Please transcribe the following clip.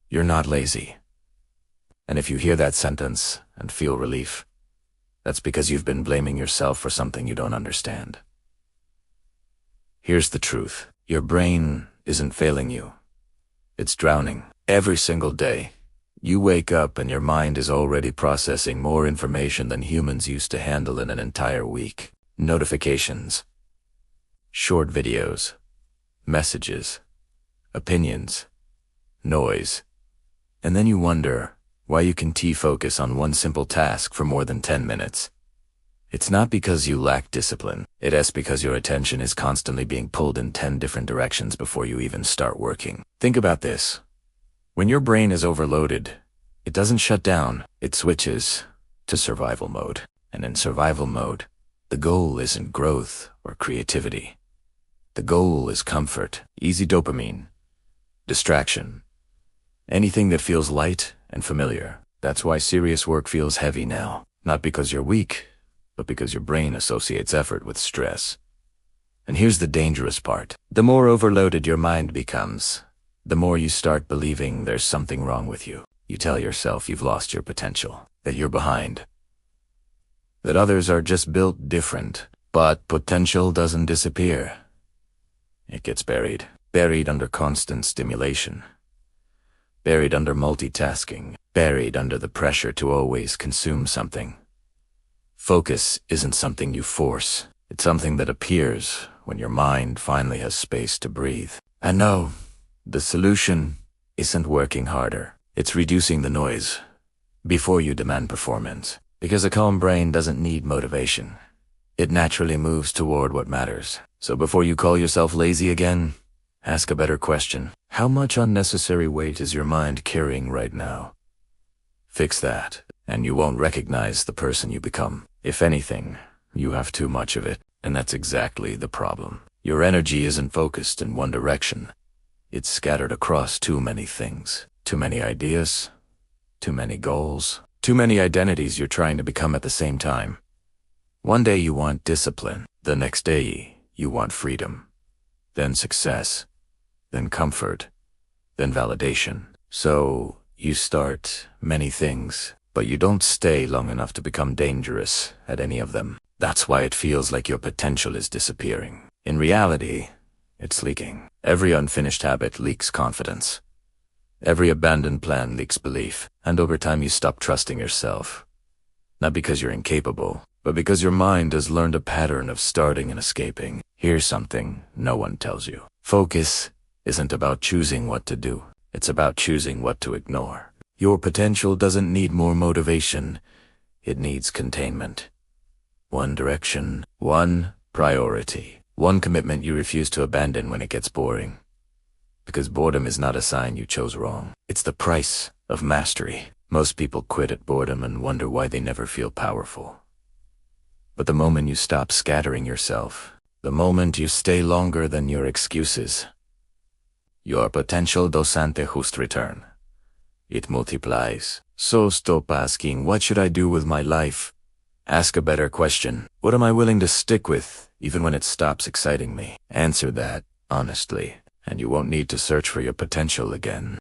You're not lazy. And if you hear that sentence and feel relief, that's because you've been blaming yourself for something you don't understand. Here's the truth. Your brain isn't failing you. It's drowning. Every single day, you wake up and your mind is already processing more information than humans used to handle in an entire week. Notifications, short videos, messages, opinions, noise. And then you wonder why you can focus on one simple task for more than 10 minutes. It's not because you lack discipline. It is because your attention is constantly being pulled in 10 different directions before you even start working. Think about this. When your brain is overloaded, it doesn't shut down. It switches to survival mode. And in survival mode, the goal isn't growth or creativity. The goal is comfort, easy dopamine, distraction, anything that feels light and familiar. That's why serious work feels heavy now. Not because you're weak, but because your brain associates effort with stress. And here's the dangerous part. The more overloaded your mind becomes, the more you start believing there's something wrong with you. You tell yourself you've lost your potential, that you're behind, that others are just built different. But potential doesn't disappear. It gets buried under constant stimulation, buried under multitasking, buried under the pressure to always consume something. Focus isn't something you force. It's something that appears when your mind finally has space to breathe. And no, the solution isn't working harder. It's reducing the noise before you demand performance. Because a calm brain doesn't need motivation. It naturally moves toward what matters. So before you call yourself lazy again, ask a better question. How much unnecessary weight is your mind carrying right now? Fix that, and you won't recognize the person you become. If anything, you have too much of it, and that's exactly the problem. Your energy isn't focused in one direction. It's scattered across too many things. Too many ideas, too many goals, too many identities you're trying to become at the same time. One day you want discipline, the next day you want freedom, then success, then comfort, then validation. So you start many things, but you don't stay long enough to become dangerous at any of them. That's why it feels like your potential is disappearing. In reality, it's leaking. Every unfinished habit leaks confidence. Every abandoned plan leaks belief. And over time you stop trusting yourself. Not because you're incapable, but because your mind has learned a pattern of starting and escaping. Here's something no one tells you. Focus isn't about choosing what to do. It's about choosing what to ignore. Your potential doesn't need more motivation. It needs containment. One direction, one priority, one commitment you refuse to abandon when it gets boring. Because boredom is not a sign you chose wrong. It's the price of mastery. Most people quit at boredom and wonder why they never feel powerful. But the moment you stop scattering yourself, the moment you stay longer than your excuses, your potential doesn't just return. It multiplies. So stop asking, what should I do with my life? Ask a better question. What am I willing to stick with, even when it stops exciting me? Answer that honestly, and you won't need to search for your potential again.